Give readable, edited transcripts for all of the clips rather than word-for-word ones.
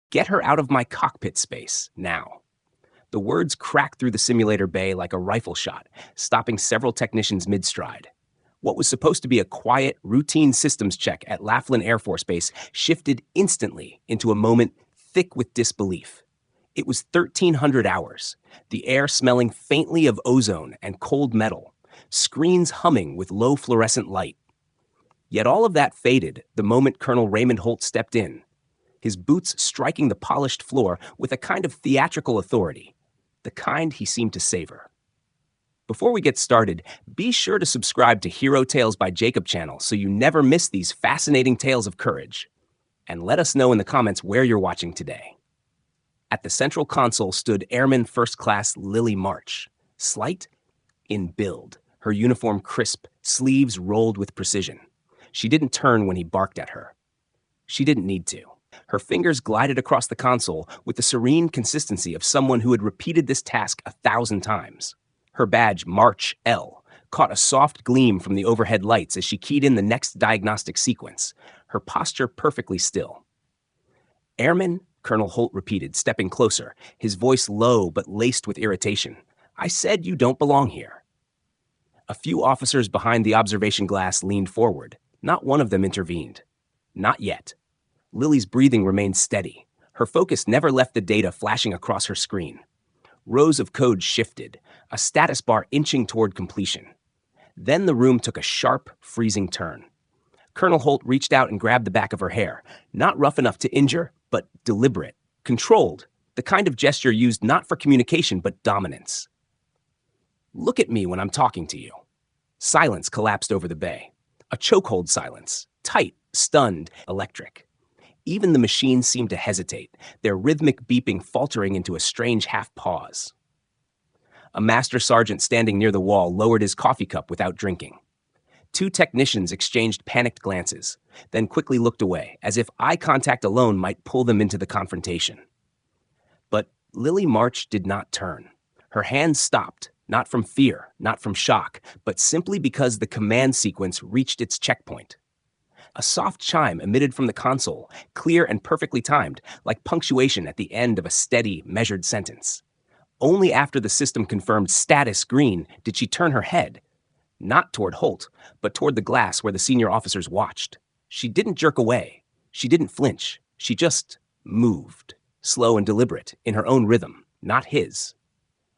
Get her out of my cockpit space, now. The words cracked through the simulator bay like a rifle shot, stopping several technicians mid-stride. What was supposed to be a quiet, routine systems check at Laughlin Air Force Base shifted instantly into a moment thick with disbelief. It was 1,300 hours, the air smelling faintly of ozone and cold metal, screens humming with low fluorescent light. Yet all of that faded the moment Colonel Raymond Holt stepped in, his boots striking the polished floor with a kind of theatrical authority, the kind he seemed to savor. Before we get started, be sure to subscribe to Hero Tales by Jacob channel so you never miss these fascinating tales of courage. And let us know in the comments where you're watching today. At the central console stood Airman First Class Lily March, slight in build, her uniform crisp, sleeves rolled with precision. She didn't turn when he barked at her. She didn't need to. Her fingers glided across the console with the serene consistency of someone who had repeated this task 1,000 times. Her badge, March L, caught a soft gleam from the overhead lights as she keyed in the next diagnostic sequence, her posture perfectly still. Airman, Colonel Holt repeated, stepping closer, his voice low but laced with irritation. I said you don't belong here. A few officers behind the observation glass leaned forward. Not one of them intervened. Not yet. Lily's breathing remained steady. Her focus never left the data flashing across her screen. Rows of code shifted, a status bar inching toward completion. Then the room took a sharp, freezing turn. Colonel Holt reached out and grabbed the back of her hair, not rough enough to injure, but deliberate, controlled, the kind of gesture used not for communication but dominance. Look at me when I'm talking to you. Silence collapsed over the bay. A chokehold silence, tight, stunned, electric. Even the machines seemed to hesitate, their rhythmic beeping faltering into a strange half-pause. A master sergeant standing near the wall lowered his coffee cup without drinking. Two technicians exchanged panicked glances, then quickly looked away, as if eye contact alone might pull them into the confrontation. But Lily March did not turn. Her hands stopped, not from fear, not from shock, but simply because the command sequence reached its checkpoint. A soft chime emitted from the console, clear and perfectly timed, like punctuation at the end of a steady, measured sentence. Only after the system confirmed status green did she turn her head, not toward Holt, but toward the glass where the senior officers watched. She didn't jerk away. She didn't flinch. She just moved, slow and deliberate, in her own rhythm, not his.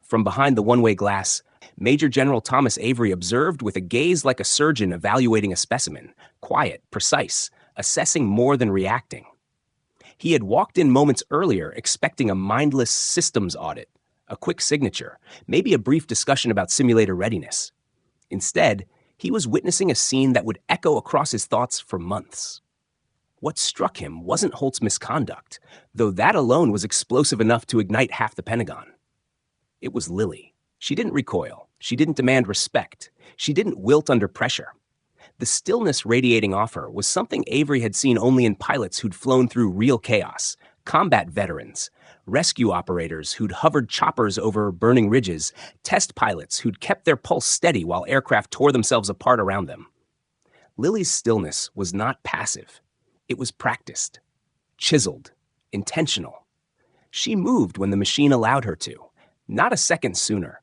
From behind the one-way glass, Major General Thomas Avery observed with a gaze like a surgeon evaluating a specimen, quiet, precise, assessing more than reacting. He had walked in moments earlier expecting a mindless systems audit, a quick signature, maybe a brief discussion about simulator readiness. Instead, he was witnessing a scene that would echo across his thoughts for months. What struck him wasn't Holt's misconduct, though that alone was explosive enough to ignite half the Pentagon. It was Lily. She didn't recoil. She didn't demand respect. She didn't wilt under pressure. The stillness radiating off her was something Avery had seen only in pilots who'd flown through real chaos, combat veterans, rescue operators who'd hovered choppers over burning ridges, test pilots who'd kept their pulse steady while aircraft tore themselves apart around them. Lily's stillness was not passive. It was practiced, chiseled, intentional. She moved when the machine allowed her to, not a second sooner.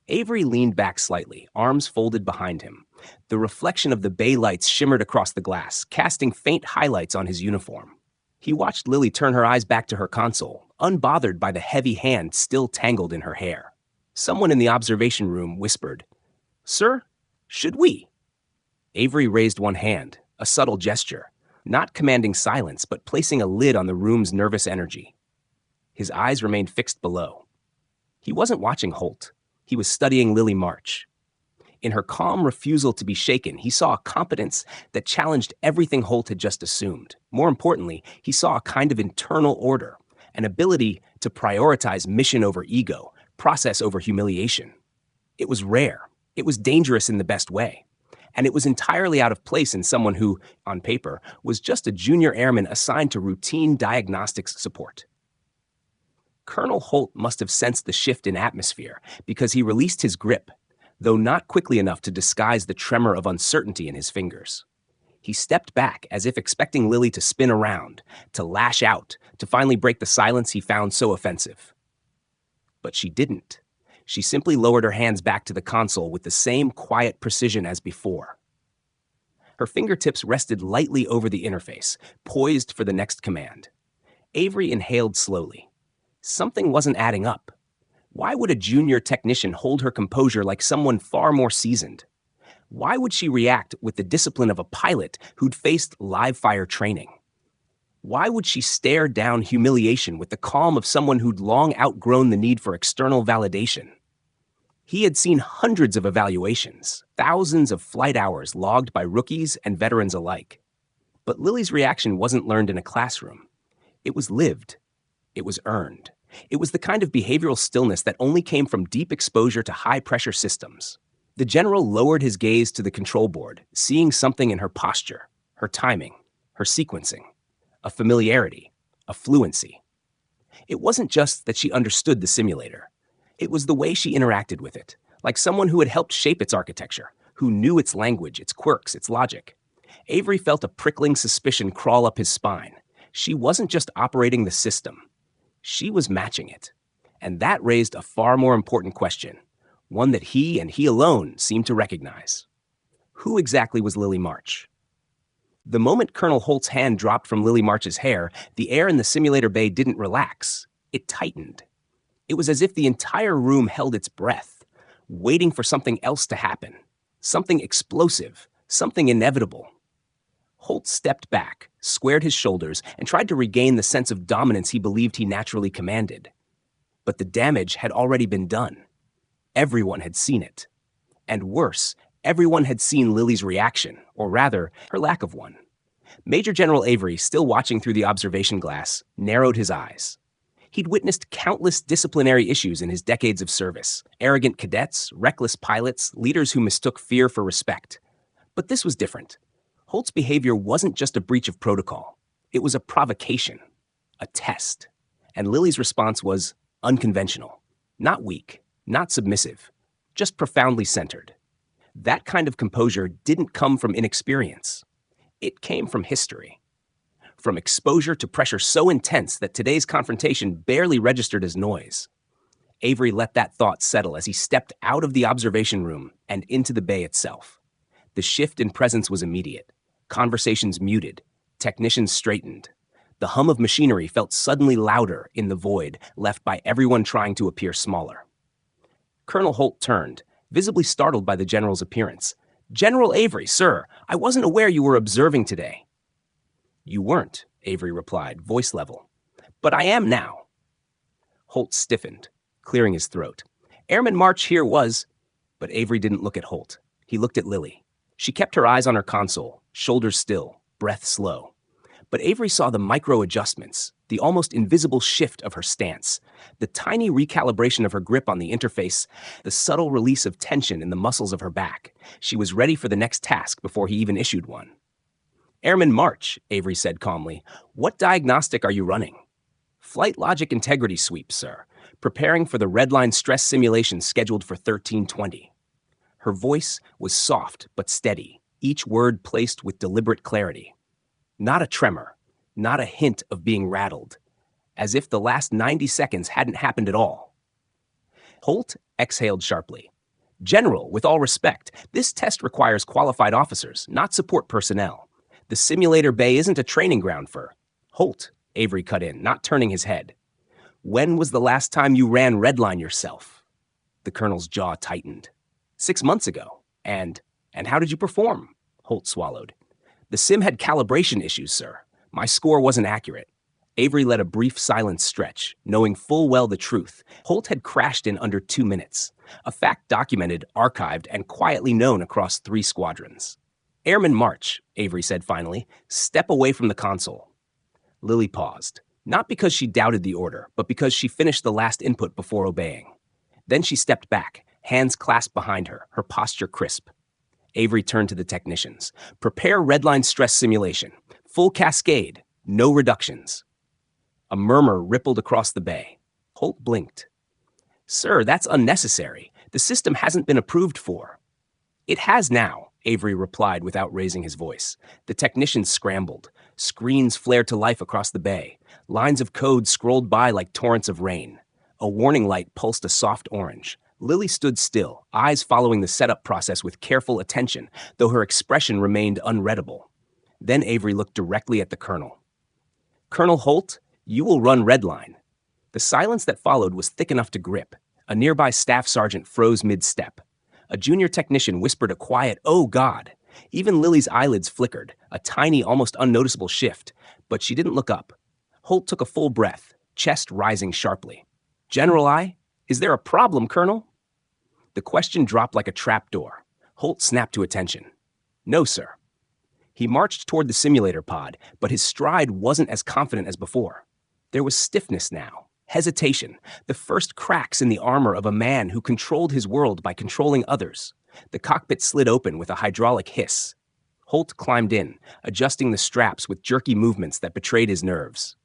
Avery leaned back slightly, arms folded behind him. The reflection of the bay lights shimmered across the glass, casting faint highlights on his uniform. He watched Lily turn her eyes back to her console, unbothered by the heavy hand still tangled in her hair. Someone in the observation room whispered, "Sir, should we?" Avery raised one hand, a subtle gesture, not commanding silence, but placing a lid on the room's nervous energy. His eyes remained fixed below. He wasn't watching Holt. He was studying Lily March. In her calm refusal to be shaken, he saw a competence that challenged everything Holt had just assumed. More importantly, he saw a kind of internal order, an ability to prioritize mission over ego, process over humiliation. It was rare. It was dangerous in the best way. And it was entirely out of place in someone who, on paper, was just a junior airman assigned to routine diagnostics support. Colonel Holt must have sensed the shift in atmosphere because he released his grip, though not quickly enough to disguise the tremor of uncertainty in his fingers. He stepped back as if expecting Lily to spin around, to lash out, to finally break the silence he found so offensive. But she didn't. She simply lowered her hands back to the console with the same quiet precision as before. Her fingertips rested lightly over the interface, poised for the next command. Avery inhaled slowly. Something wasn't adding up. Why would a junior technician hold her composure like someone far more seasoned? Why would she react with the discipline of a pilot who'd faced live-fire training? Why would she stare down humiliation with the calm of someone who'd long outgrown the need for external validation? He had seen hundreds of evaluations, thousands of flight hours logged by rookies and veterans alike. But Lily's reaction wasn't learned in a classroom. It was lived. It was earned. It was the kind of behavioral stillness that only came from deep exposure to high-pressure systems. The general lowered his gaze to the control board, seeing something in her posture, her timing, her sequencing, a familiarity, a fluency. It wasn't just that she understood the simulator. It was the way she interacted with it, like someone who had helped shape its architecture, who knew its language, its quirks, its logic. Avery felt a prickling suspicion crawl up his spine. She wasn't just operating the system. She was matching it. And that raised a far more important question, one that he and he alone seemed to recognize. Who exactly was Lily March? The moment Colonel Holt's hand dropped from Lily March's hair, the air in the simulator bay didn't relax. It tightened. It was as if the entire room held its breath, waiting for something else to happen, something explosive, something inevitable. Holt stepped back, squared his shoulders, and tried to regain the sense of dominance he believed he naturally commanded. But the damage had already been done. Everyone had seen it. And worse, everyone had seen Lily's reaction, or rather, her lack of one. Major General Avery, still watching through the observation glass, narrowed his eyes. He'd witnessed countless disciplinary issues in his decades of service. Arrogant cadets, reckless pilots, leaders who mistook fear for respect. But this was different. Holt's behavior wasn't just a breach of protocol. It was a provocation, a test. And Lily's response was unconventional, not weak, not submissive, just profoundly centered. That kind of composure didn't come from inexperience. It came from history. From exposure to pressure so intense that today's confrontation barely registered as noise. Avery let that thought settle as he stepped out of the observation room and into the bay itself. The shift in presence was immediate. Conversations muted. Technicians straightened. The hum of machinery felt suddenly louder in the void left by everyone trying to appear smaller. Colonel Holt turned, visibly startled by the general's appearance. "General Avery, sir, I wasn't aware you were observing today." "You weren't," Avery replied, voice level. "But I am now." Holt stiffened, clearing his throat. "Airman March here was—" But Avery didn't look at Holt. He looked at Lily. She kept her eyes on her console, shoulders still, breath slow. But Avery saw the micro-adjustments, the almost invisible shift of her stance, the tiny recalibration of her grip on the interface, the subtle release of tension in the muscles of her back. She was ready for the next task before he even issued one. "Airman March," Avery said calmly, "what diagnostic are you running?" "Flight logic integrity sweep, sir. Preparing for the redline stress simulation scheduled for 1320. Her voice was soft but steady, each word placed with deliberate clarity. Not a tremor, not a hint of being rattled, as if the last 90 seconds hadn't happened at all. Holt exhaled sharply. "General, with all respect, this test requires qualified officers, not support personnel. The simulator bay isn't a training ground for—" "Holt," Avery cut in, not turning his head. "When was the last time you ran redline yourself?" The colonel's jaw tightened. 6 months ago. And how did you perform?" Holt swallowed. "The sim had calibration issues, sir. My score wasn't accurate." Avery let a brief silence stretch, knowing full well the truth. Holt had crashed in under 2 minutes, a fact documented, archived, and quietly known across 3 squadrons. "Airman March," Avery said finally, "step away from the console." Lily paused, not because she doubted the order, but because she finished the last input before obeying. Then she stepped back, hands clasped behind her, her posture crisp. Avery turned to the technicians. "Prepare redline stress simulation. Full cascade, no reductions." A murmur rippled across the bay. Holt blinked. "Sir, that's unnecessary. The system hasn't been approved for." "It has now," Avery replied without raising his voice. The technicians scrambled. Screens flared to life across the bay. Lines of code scrolled by like torrents of rain. A warning light pulsed a soft orange. Lily stood still, eyes following the setup process with careful attention, though her expression remained unreadable. Then Avery looked directly at the colonel. "Colonel Holt, you will run Redline." The silence that followed was thick enough to grip. A nearby staff sergeant froze mid-step. A junior technician whispered a quiet, "Oh, God." Even Lily's eyelids flickered, a tiny, almost unnoticeable shift, but she didn't look up. Holt took a full breath, chest rising sharply. "General, is there a problem, Colonel?" The question dropped like a trapdoor. Holt snapped to attention. "No, sir." He marched toward the simulator pod, but his stride wasn't as confident as before. There was stiffness now, hesitation, the first cracks in the armor of a man who controlled his world by controlling others. The cockpit slid open with a hydraulic hiss. Holt climbed in, adjusting the straps with jerky movements that betrayed his nerves.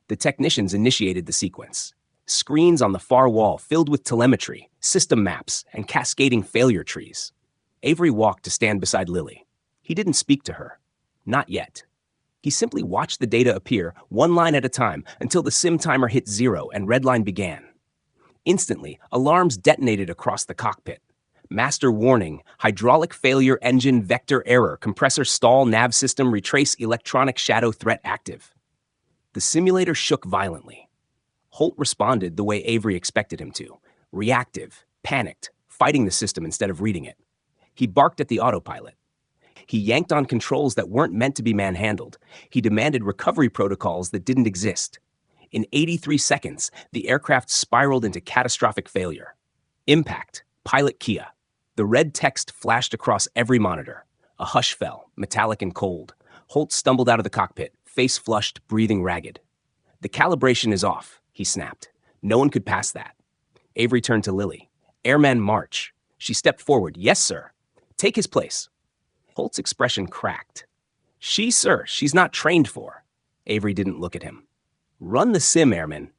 The technicians initiated the sequence. Screens on the far wall filled with telemetry, system maps, and cascading failure trees. Avery walked to stand beside Lily. He didn't speak to her. Not yet. He simply watched the data appear, one line at a time, until the sim timer hit 0 and Redline began. Instantly, alarms detonated across the cockpit. Master warning, hydraulic failure, engine vector error, compressor stall, nav system retrace, electronic shadow threat active. The simulator shook violently. Holt responded the way Avery expected him to, reactive, panicked, fighting the system instead of reading it. He barked at the autopilot. He yanked on controls that weren't meant to be manhandled. He demanded recovery protocols that didn't exist. In 83 seconds, the aircraft spiraled into catastrophic failure. Impact, pilot Kia. The red text flashed across every monitor. A hush fell, metallic and cold. Holt stumbled out of the cockpit, face flushed, breathing ragged. "The calibration is off," he snapped. No one could pass that. Avery turned to Lily. "Airman March." She stepped forward. "Yes, sir." "Take his place." Holt's expression cracked. Sir, she's not trained for." Avery didn't look at him. "Run the sim, Airman."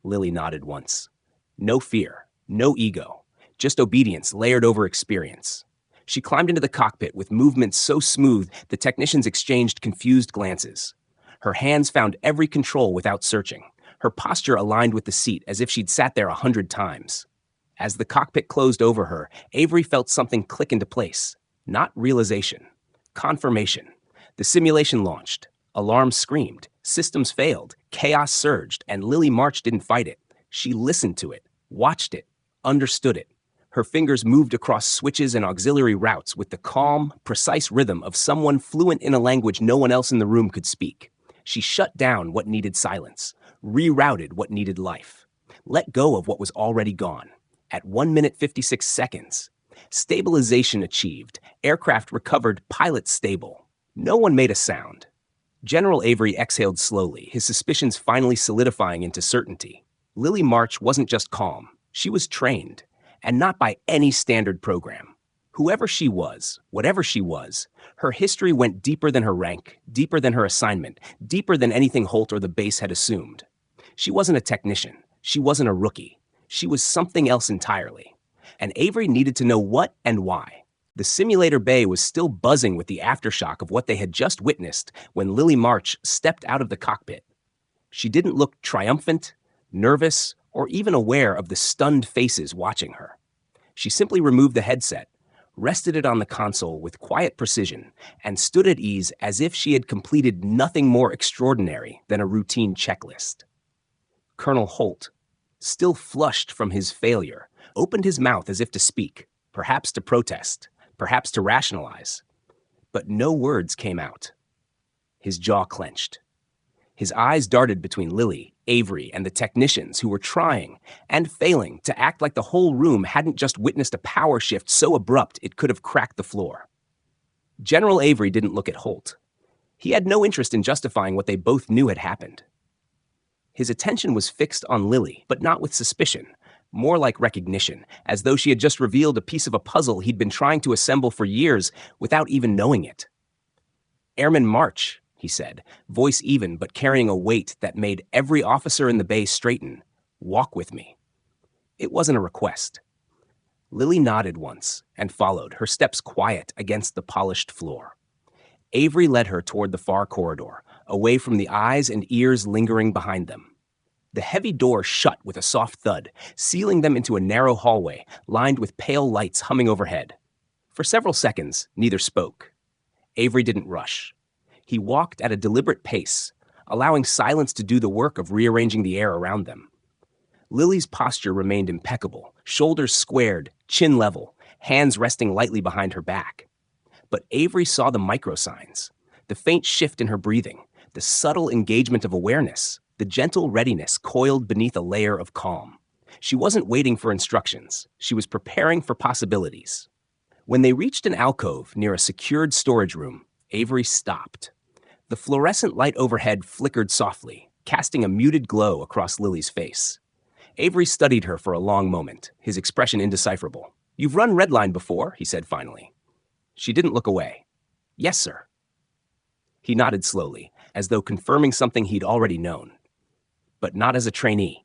Lily nodded once. No fear, no ego, just obedience layered over experience. She climbed into the cockpit with movements so smooth the technicians exchanged confused glances. Her hands found every control without searching. Her posture aligned with the seat as if she'd sat there 100 times. As the cockpit closed over her, Avery felt something click into place. Not realization. Confirmation. The simulation launched. Alarms screamed. Systems failed. Chaos surged, and Lily March didn't fight it. She listened to it, watched it, understood it. Her fingers moved across switches and auxiliary routes with the calm, precise rhythm of someone fluent in a language no one else in the room could speak. She shut down what needed silence, rerouted what needed life, let go of what was already gone. At 1 minute 56 seconds, stabilization achieved, aircraft recovered, pilot stable. No one made a sound. General Avery exhaled slowly, his suspicions finally solidifying into certainty. Lily March wasn't just calm, she was trained, and not by any standard program. Whoever she was, whatever she was, her history went deeper than her rank, deeper than her assignment, deeper than anything Holt or the base had assumed. She wasn't a technician, she wasn't a rookie, she was something else entirely. And Avery needed to know what and why. The simulator bay was still buzzing with the aftershock of what they had just witnessed when Lily March stepped out of the cockpit. She didn't look triumphant, nervous, or even aware of the stunned faces watching her. She simply removed the headset, rested it on the console with quiet precision, and stood at ease as if she had completed nothing more extraordinary than a routine checklist. Colonel Holt, still flushed from his failure, opened his mouth as if to speak, perhaps to protest, perhaps to rationalize. But no words came out. His jaw clenched. His eyes darted between Lily, Avery, and the technicians who were trying and failing to act like the whole room hadn't just witnessed a power shift so abrupt it could have cracked the floor. General Avery didn't look at Holt. He had no interest in justifying what they both knew had happened. His attention was fixed on Lily, but not with suspicion, more like recognition, as though she had just revealed a piece of a puzzle he'd been trying to assemble for years without even knowing it. "Airman March," he said, voice even but carrying a weight that made every officer in the bay straighten. "Walk with me." It wasn't a request. Lily nodded once and followed, her steps quiet against the polished floor. Avery led her toward the far corridor, away from the eyes and ears lingering behind them. The heavy door shut with a soft thud, sealing them into a narrow hallway lined with pale lights humming overhead. For several seconds, neither spoke. Avery didn't rush. He walked at a deliberate pace, allowing silence to do the work of rearranging the air around them. Lily's posture remained impeccable, shoulders squared, chin level, hands resting lightly behind her back. But Avery saw the microsigns, the faint shift in her breathing, the subtle engagement of awareness, the gentle readiness coiled beneath a layer of calm. She wasn't waiting for instructions. She was preparing for possibilities. When they reached an alcove near a secured storage room, Avery stopped. The fluorescent light overhead flickered softly, casting a muted glow across Lily's face. Avery studied her for a long moment, his expression indecipherable. "You've run Redline before," he said finally. She didn't look away. "Yes, sir." He nodded slowly, as though confirming something he'd already known. "But not as a trainee."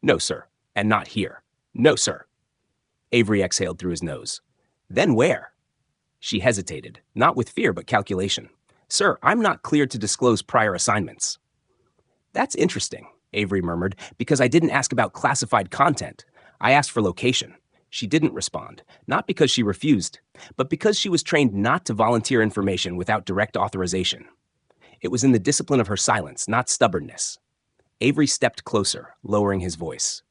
"No, sir. And not here." "No, sir." Avery exhaled through his nose. "Then where?" She hesitated, not with fear but calculation. "Sir, I'm not cleared to disclose prior assignments." "That's interesting," Avery murmured, "because I didn't ask about classified content. I asked for location." She didn't respond, not because she refused, but because she was trained not to volunteer information without direct authorization. It was in the discipline of her silence, not stubbornness. Avery stepped closer, lowering his voice.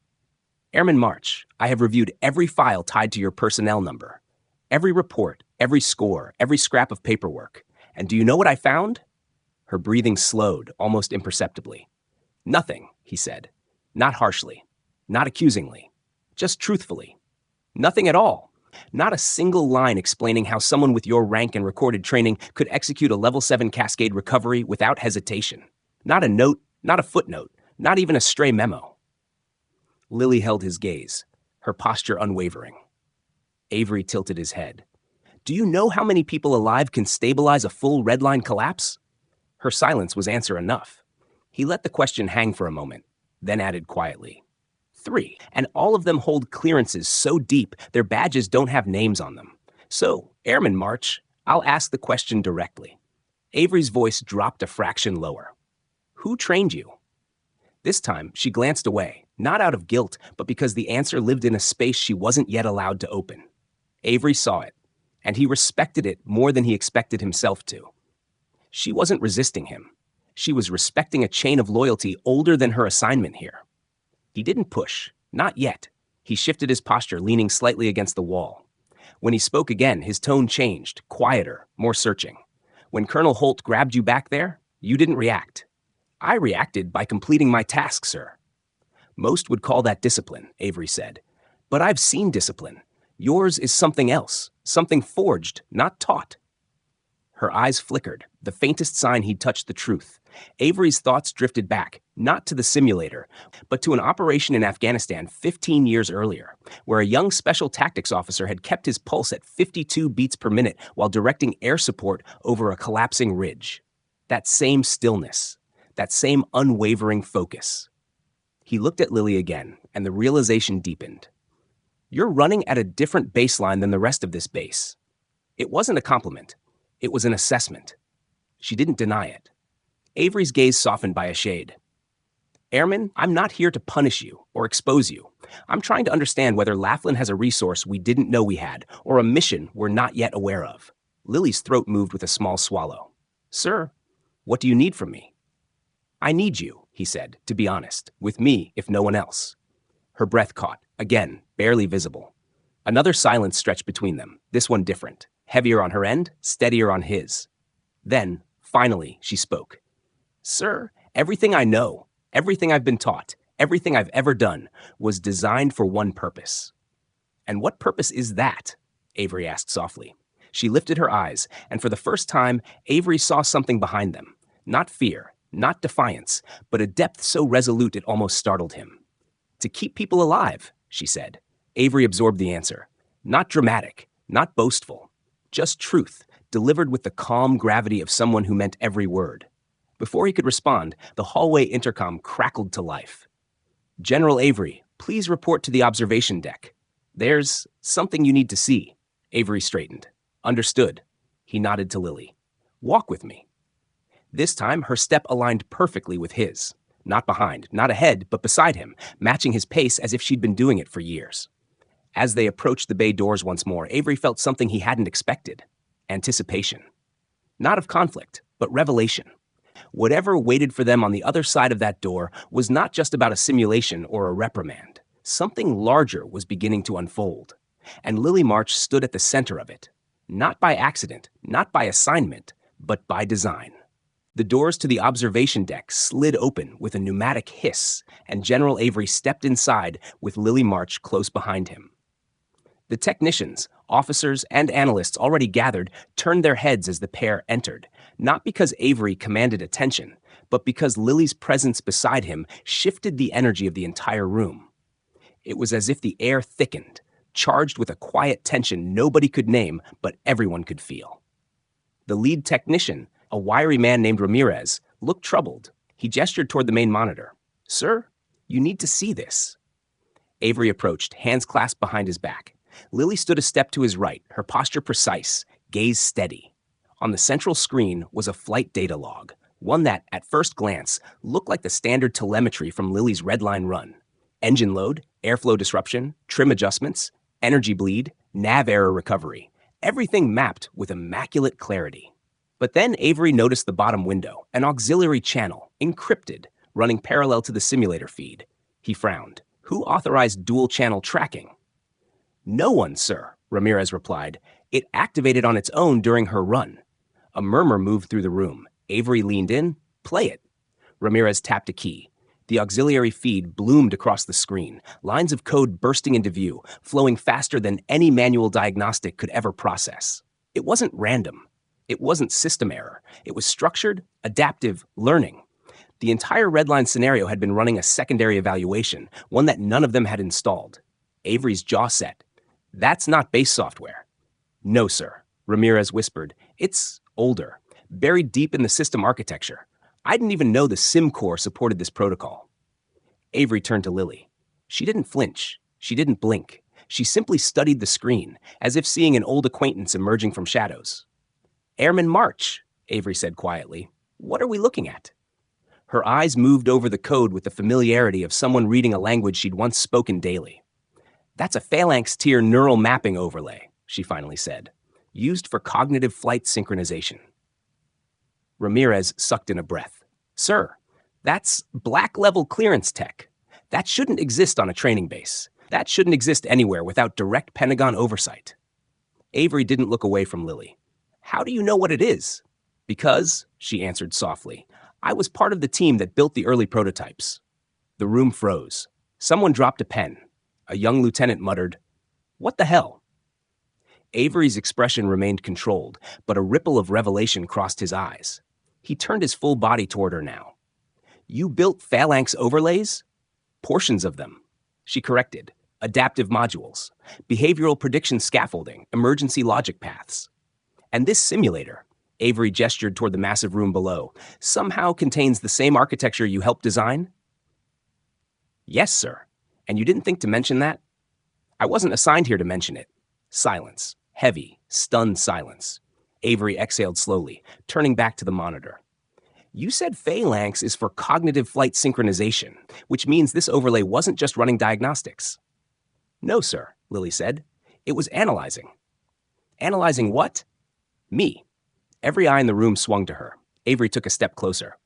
"Airman March, I have reviewed every file tied to your personnel number. Every report, every score, every scrap of paperwork. And do you know what I found?" Her breathing slowed, almost imperceptibly. "Nothing," he said. Not harshly, not accusingly, just truthfully. "Nothing at all. Not a single line explaining how someone with your rank and recorded training could execute a Level 7 Cascade recovery without hesitation. Not a note, not a footnote, not even a stray memo." Lily held his gaze, her posture unwavering. Avery tilted his head. "Do you know how many people alive can stabilize a full Redline collapse?" Her silence was answer enough. He let the question hang for a moment, then added quietly. 3, and all of them hold clearances so deep their badges don't have names on them. So, Airman March, I'll ask the question directly." Avery's voice dropped a fraction lower. "Who trained you?" This time, she glanced away, not out of guilt, but because the answer lived in a space she wasn't yet allowed to open. Avery saw it, and he respected it more than he expected himself to. She wasn't resisting him. She was respecting a chain of loyalty older than her assignment here. He didn't push, not yet. He shifted his posture, leaning slightly against the wall. When he spoke again, his tone changed, quieter, more searching. "When Colonel Holt grabbed you back there, you didn't react." "I reacted by completing my task, sir." "Most would call that discipline," Avery said. "But I've seen discipline. Yours is something else, something forged, not taught." Her eyes flickered, the faintest sign he'd touched the truth. Avery's thoughts drifted back, not to the simulator, but to an operation in Afghanistan 15 years earlier, where a young special tactics officer had kept his pulse at 52 beats per minute while directing air support over a collapsing ridge. That same stillness, that same unwavering focus. He looked at Lily again, and the realization deepened. "You're running at a different baseline than the rest of this base." It wasn't a compliment. It was an assessment. She didn't deny it. Avery's gaze softened by a shade. "Airman, I'm not here to punish you or expose you. I'm trying to understand whether Laughlin has a resource we didn't know we had or a mission we're not yet aware of." Lily's throat moved with a small swallow. "Sir, what do you need from me?" "I need you," he said, "to be honest, with me if no one else." Her breath caught, again, barely visible. Another silence stretched between them, this one different, heavier on her end, steadier on his. Then, finally, she spoke. "Sir, everything I know, everything I've been taught, everything I've ever done, was designed for one purpose." "And what purpose is that?" Avery asked softly. She lifted her eyes, and for the first time, Avery saw something behind them. Not fear, not defiance, but a depth so resolute it almost startled him. "To keep people alive," she said. Avery absorbed the answer. Not dramatic, not boastful, just truth, delivered with the calm gravity of someone who meant every word. Before he could respond, the hallway intercom crackled to life. "General Avery, please report to the observation deck." There's something you need to see. Avery straightened. Understood. He nodded to Lily. Walk with me. This time, her step aligned perfectly with his. Not behind, not ahead, but beside him, matching his pace as if she'd been doing it for years. As they approached the bay doors once more, Avery felt something he hadn't expected. Anticipation. Not of conflict, but revelation. Whatever waited for them on the other side of that door was not just about a simulation or a reprimand. Something larger was beginning to unfold. And Lily March stood at the center of it. Not by accident, not by assignment, but by design. The doors to the observation deck slid open with a pneumatic hiss, and General Avery stepped inside with Lily March close behind him. The technicians, officers, and analysts already gathered turned their heads as the pair entered, not because Avery commanded attention, but because Lily's presence beside him shifted the energy of the entire room. It was as if the air thickened, charged with a quiet tension nobody could name, but everyone could feel. The lead technician, a wiry man named Ramirez, looked troubled. He gestured toward the main monitor. Sir, you need to see this. Avery approached, hands clasped behind his back. Lily stood a step to his right, her posture precise, gaze steady. On the central screen was a flight data log, one that, at first glance, looked like the standard telemetry from Lily's redline run. Engine load, airflow disruption, trim adjustments, energy bleed, nav error recovery. Everything mapped with immaculate clarity. But then Avery noticed the bottom window, an auxiliary channel, encrypted, running parallel to the simulator feed. He frowned. Who authorized dual-channel tracking? No one, sir, Ramirez replied. It activated on its own during her run. A murmur moved through the room. Avery leaned in. Play it. Ramirez tapped a key. The auxiliary feed bloomed across the screen, lines of code bursting into view, flowing faster than any manual diagnostic could ever process. It wasn't random. It wasn't system error. It was structured, adaptive learning. The entire redline scenario had been running a secondary evaluation, one that none of them had installed. Avery's jaw set. That's not base software. No, sir, Ramirez whispered. It's older, buried deep in the system architecture. I didn't even know the SIM core supported this protocol. Avery turned to Lily. She didn't flinch. She didn't blink. She simply studied the screen, as if seeing an old acquaintance emerging from shadows. Airman March, Avery said quietly. What are we looking at? Her eyes moved over the code with the familiarity of someone reading a language she'd once spoken daily. That's a phalanx tier neural mapping overlay, she finally said, used for cognitive flight synchronization. Ramirez sucked in a breath. Sir, that's black-level clearance tech. That shouldn't exist on a training base. That shouldn't exist anywhere without direct Pentagon oversight. Avery didn't look away from Lily. How do you know what it is? Because, she answered softly, I was part of the team that built the early prototypes. The room froze. Someone dropped a pen. A young lieutenant muttered, What the hell? Avery's expression remained controlled, but a ripple of revelation crossed his eyes. He turned his full body toward her now. You built phalanx overlays? Portions of them. She corrected. Adaptive modules, behavioral prediction scaffolding, emergency logic paths. And this simulator, Avery gestured toward the massive room below, somehow contains the same architecture you helped design? Yes, sir. And you didn't think to mention that? I wasn't assigned here to mention it. Silence. Heavy, stunned silence. Avery exhaled slowly, turning back to the monitor. You said phalanx is for cognitive flight synchronization, which means this overlay wasn't just running diagnostics. No, sir, Lily said. It was analyzing. Analyzing what? Me. Every eye in the room swung to her. Avery took a step closer.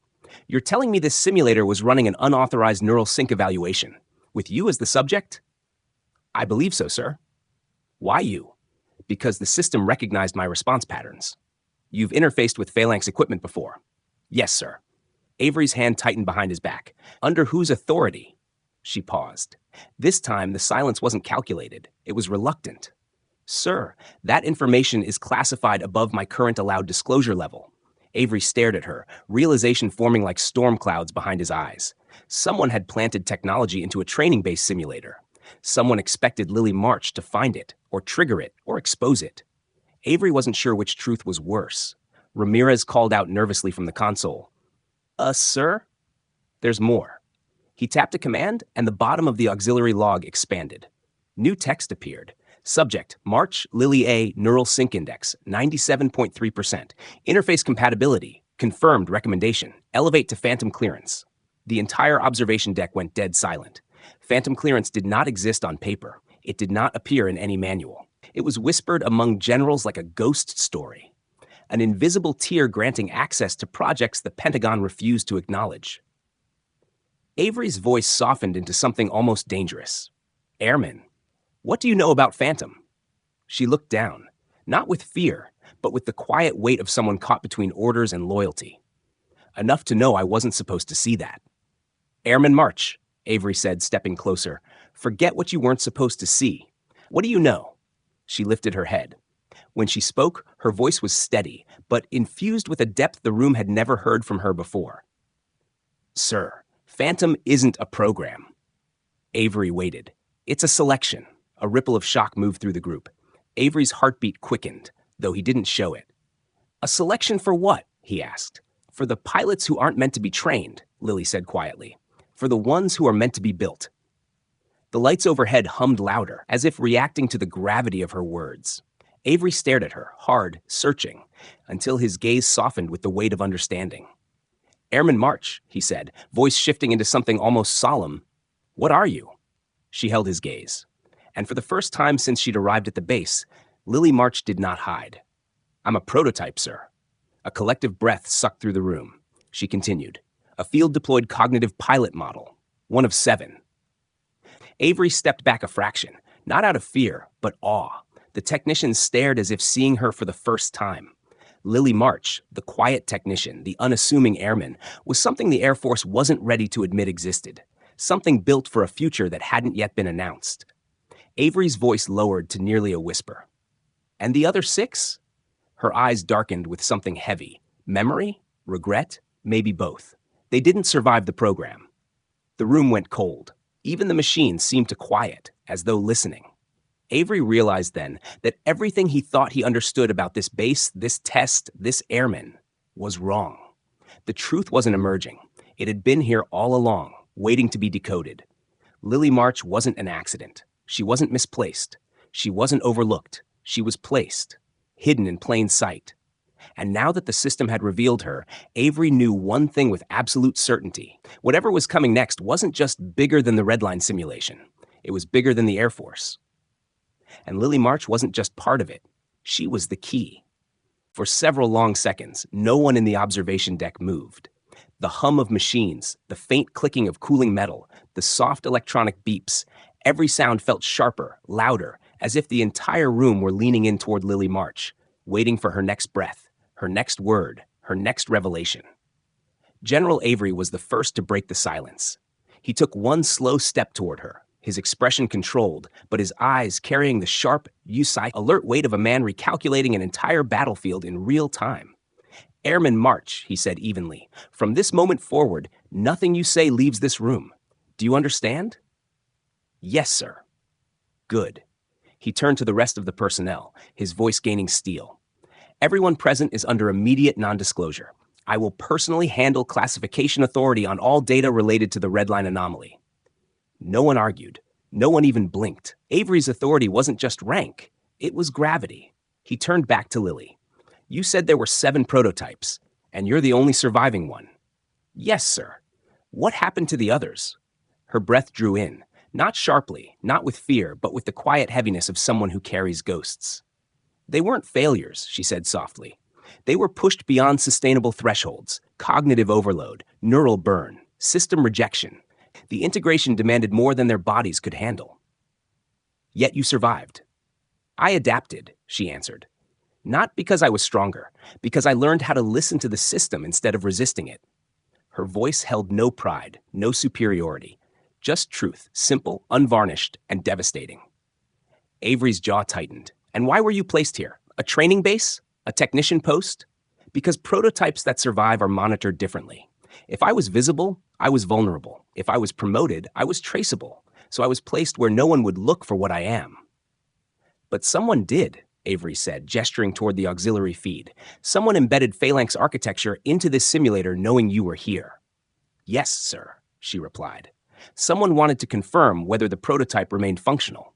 You're telling me this simulator was running an unauthorized neural sync evaluation, with you as the subject? I believe so, sir. Why you? Because the system recognized my response patterns. You've interfaced with phalanx equipment before. Yes, sir. Avery's hand tightened behind his back. Under whose authority? She paused. This time, the silence wasn't calculated. It was reluctant. Sir, that information is classified above my current allowed disclosure level. Avery stared at her, realization forming like storm clouds behind his eyes. Someone had planted technology into a training-based simulator. Someone expected Lily March to find it, or trigger it, or expose it. Avery wasn't sure which truth was worse. Ramirez called out nervously from the console. Sir? There's more. He tapped a command, and the bottom of the auxiliary log expanded. New text appeared. Subject, March, Lily A, Neural Sync Index, 97.3%. Interface compatibility, confirmed recommendation, elevate to phantom clearance. The entire observation deck went dead silent. Phantom clearance did not exist on paper. It did not appear in any manual. It was whispered among generals like a ghost story. An invisible tier granting access to projects the Pentagon refused to acknowledge. Avery's voice softened into something almost dangerous. Airman, what do you know about Phantom? She looked down, not with fear, but with the quiet weight of someone caught between orders and loyalty. Enough to know I wasn't supposed to see that. Airman March, Avery said, stepping closer. Forget what you weren't supposed to see. What do you know? She lifted her head. When she spoke, her voice was steady, but infused with a depth the room had never heard from her before. Sir, Phantom isn't a program. Avery waited. It's a selection. A ripple of shock moved through the group. Avery's heartbeat quickened, though he didn't show it. A selection for what? He asked. For the pilots who aren't meant to be trained, Lily said quietly. For the ones who are meant to be built. The lights overhead hummed louder, as if reacting to the gravity of her words. Avery stared at her, hard, searching, until his gaze softened with the weight of understanding. Airman March, he said, voice shifting into something almost solemn. What are you? She held his gaze. And for the first time since she'd arrived at the base, Lily March did not hide. I'm a prototype, sir. A collective breath sucked through the room. She continued. A field-deployed cognitive pilot model. One of 7. Avery stepped back a fraction, not out of fear, but awe. The technicians stared as if seeing her for the first time. Lily March, the quiet technician, the unassuming airman, was something the Air Force wasn't ready to admit existed. Something built for a future that hadn't yet been announced. Avery's voice lowered to nearly a whisper. And the other 6? Her eyes darkened with something heavy. Memory? Regret? Maybe both. They didn't survive the program. The room went cold. Even the machines seemed to quiet, as though listening. Avery realized then that everything he thought he understood about this base, this test, this airman, was wrong. The truth wasn't emerging. It had been here all along, waiting to be decoded. Lily March wasn't an accident. She wasn't misplaced. She wasn't overlooked. She was placed, hidden in plain sight. And now that the system had revealed her, Avery knew one thing with absolute certainty. Whatever was coming next wasn't just bigger than the Redline simulation. It was bigger than the Air Force. And Lily March wasn't just part of it. She was the key. For several long seconds, no one in the observation deck moved. The hum of machines, the faint clicking of cooling metal, the soft electronic beeps, every sound felt sharper, louder, as if the entire room were leaning in toward Lily March, waiting for her next breath, her next word, her next revelation. General Avery was the first to break the silence. He took one slow step toward her, his expression controlled, but his eyes carrying the sharp, alert weight of a man recalculating an entire battlefield in real time. Airman March, he said evenly, from this moment forward, nothing you say leaves this room. Do you understand? Yes, sir. Good. He turned to the rest of the personnel, his voice gaining steel. Everyone present is under immediate non-disclosure. I will personally handle classification authority on all data related to the Redline anomaly. No one argued. No one even blinked. Avery's authority wasn't just rank. It was gravity. He turned back to Lily. You said there were 7 prototypes, and you're the only surviving one. Yes, sir. What happened to the others? Her breath drew in, not sharply, not with fear, but with the quiet heaviness of someone who carries ghosts. They weren't failures, she said softly. They were pushed beyond sustainable thresholds, cognitive overload, neural burn, system rejection. The integration demanded more than their bodies could handle. Yet you survived. I adapted, she answered. Not because I was stronger, because I learned how to listen to the system instead of resisting it. Her voice held no pride, no superiority, just truth, simple, unvarnished, and devastating. Avery's jaw tightened. And why were you placed here? A training base? A technician post? Because prototypes that survive are monitored differently. If I was visible, I was vulnerable. If I was promoted, I was traceable. So I was placed where no one would look for what I am. But someone did, Avery said, gesturing toward the auxiliary feed. Someone embedded Phalanx architecture into this simulator knowing you were here. Yes, sir, she replied. Someone wanted to confirm whether the prototype remained functional.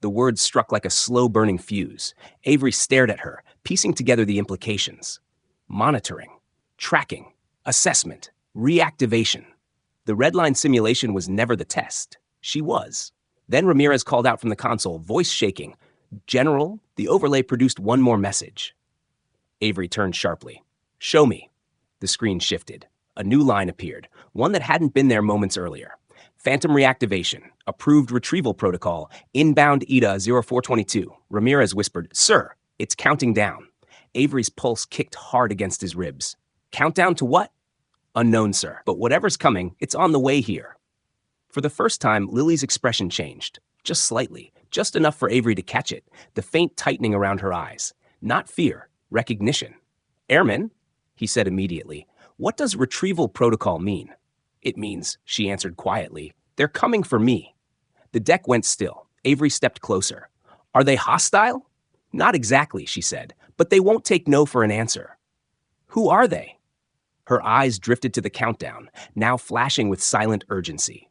The words struck like a slow-burning fuse. Avery stared at her, piecing together the implications. Monitoring, tracking, assessment, reactivation. The red line simulation was never the test. She was. Then Ramirez called out from the console, voice shaking. "General, the overlay produced one more message." Avery turned sharply. "Show me." The screen shifted. A new line appeared, one that hadn't been there moments earlier. Phantom reactivation, approved retrieval protocol, inbound ETA 0422. Ramirez whispered, "Sir, it's counting down." Avery's pulse kicked hard against his ribs. "Countdown to what?" "Unknown, sir. But whatever's coming, it's on the way here." For the first time, Lily's expression changed. Just slightly. Just enough for Avery to catch it. The faint tightening around her eyes. Not fear. Recognition. "Airman," he said immediately, "what does retrieval protocol mean?" "It means," she answered quietly, "they're coming for me." The deck went still. Avery stepped closer. "Are they hostile?" "Not exactly," she said, "but they won't take no for an answer." "Who are they?" Her eyes drifted to the countdown, now flashing with silent urgency.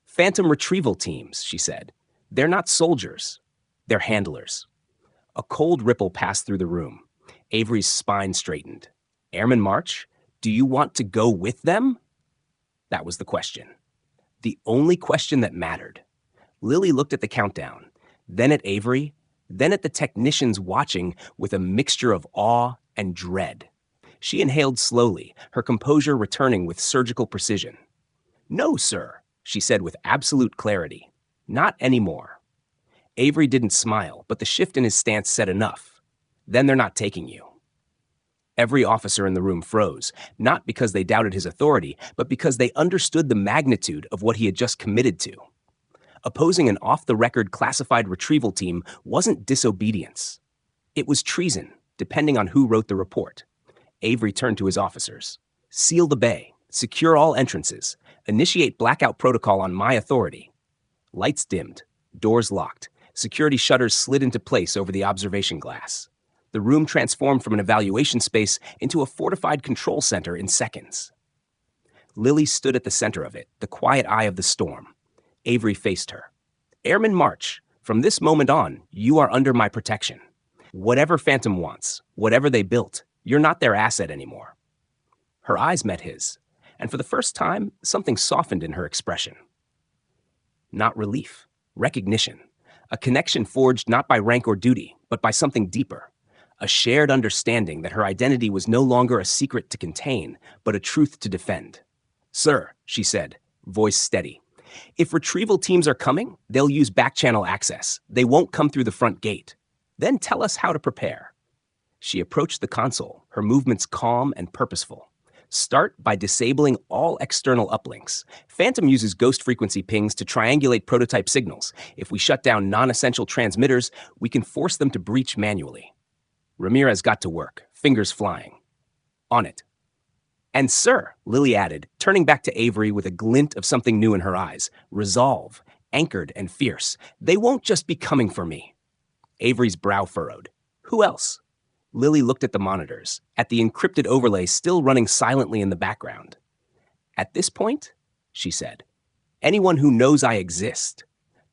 "Phantom retrieval teams," she said. "They're not soldiers. They're handlers." A cold ripple passed through the room. Avery's spine straightened. "Airman March, do you want to go with them?" That was the question. The only question that mattered. Lily looked at the countdown, then at Avery, then at the technicians watching with a mixture of awe and dread. She inhaled slowly, her composure returning with surgical precision. "No, sir," she said with absolute clarity. "Not anymore." Avery didn't smile, but the shift in his stance said enough. "Then they're not taking you." Every officer in the room froze, not because they doubted his authority, but because they understood the magnitude of what he had just committed to. Opposing an off-the-record classified retrieval team wasn't disobedience. It was treason, depending on who wrote the report. Avery turned to his officers. "Seal the bay. Secure all entrances. Initiate blackout protocol on my authority." Lights dimmed. Doors locked. Security shutters slid into place over the observation glass. The room transformed from an evaluation space into a fortified control center in seconds. Lily stood at the center of it, the quiet eye of the storm. Avery faced her. "Airman March, from this moment on, you are under my protection. Whatever Phantom wants, whatever they built, you're not their asset anymore." Her eyes met his, and for the first time, something softened in her expression. Not relief, recognition. A connection forged not by rank or duty, but by something deeper. A shared understanding that her identity was no longer a secret to contain, but a truth to defend. "Sir," she said, voice steady, "if retrieval teams are coming, they'll use back-channel access. They won't come through the front gate. Then tell us how to prepare." She approached the console, her movements calm and purposeful. "Start by disabling all external uplinks. Phantom uses ghost frequency pings to triangulate prototype signals. If we shut down non-essential transmitters, we can force them to breach manually." Ramirez got to work, fingers flying. "On it." "And sir," Lily added, turning back to Avery with a glint of something new in her eyes, resolve, anchored and fierce. "They won't just be coming for me." Avery's brow furrowed. "Who else?" Lily looked at the monitors, at the encrypted overlay still running silently in the background. "At this point," she said, "anyone who knows I exist."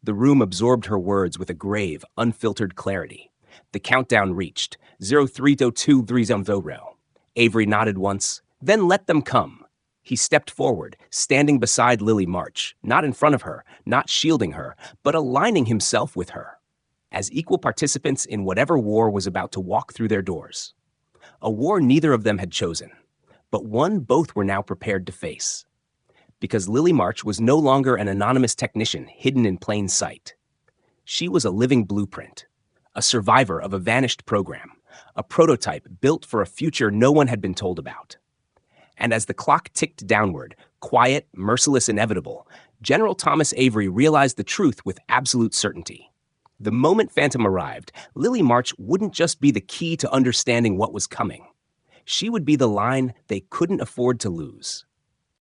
The room absorbed her words with a grave, unfiltered clarity. The countdown reached, 03:02:30. Avery nodded once, "Then let them come." He stepped forward, standing beside Lily March, not in front of her, not shielding her, but aligning himself with her, as equal participants in whatever war was about to walk through their doors. A war neither of them had chosen, but one both were now prepared to face. Because Lily March was no longer an anonymous technician hidden in plain sight. She was a living blueprint, a survivor of a vanished program, a prototype built for a future no one had been told about. And as the clock ticked downward, quiet, merciless, inevitable, General Thomas Avery realized the truth with absolute certainty. The moment Phantom arrived, Lily March wouldn't just be the key to understanding what was coming. She would be the line they couldn't afford to lose.